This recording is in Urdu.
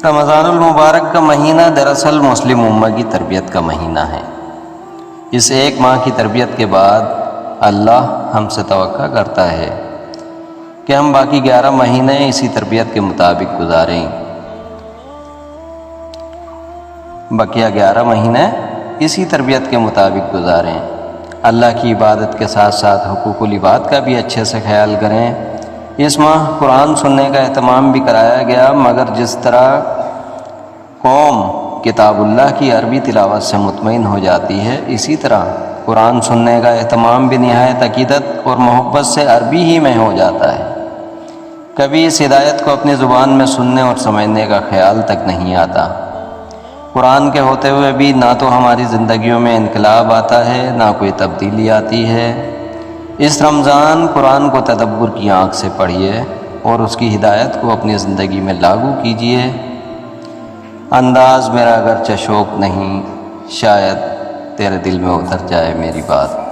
رمضان المبارک کا مہینہ دراصل مسلم امہ کی تربیت کا مہینہ ہے۔ اس ایک ماہ کی تربیت کے بعد اللہ ہم سے توقع کرتا ہے کہ ہم باقی 11 مہینے اسی تربیت کے مطابق گزاریں۔ بقیہ 11 مہینے اسی تربیت کے مطابق گزاریں۔ اللہ کی عبادت کے ساتھ ساتھ حقوق العباد کا بھی اچھے سے خیال کریں۔ اس ماہ قرآن سننے کا اہتمام بھی کرایا گیا، مگر جس طرح قوم کتاب اللہ کی عربی تلاوت سے مطمئن ہو جاتی ہے، اسی طرح قرآن سننے کا اہتمام بھی نہایت عقیدت اور محبت سے عربی ہی میں ہو جاتا ہے۔ کبھی اس ہدایت کو اپنی زبان میں سننے اور سمجھنے کا خیال تک نہیں آتا۔ قرآن کے ہوتے ہوئے بھی نہ تو ہماری زندگیوں میں انقلاب آتا ہے، نہ کوئی تبدیلی آتی ہے۔ اس رمضان قرآن کو تدبر کی آنکھ سے پڑھیے اور اس کی ہدایت کو اپنی زندگی میں لاگو کیجیے۔ انداز میرا اگرچہ شوق نہیں، شاید تیرے دل میں اتر جائے میری بات۔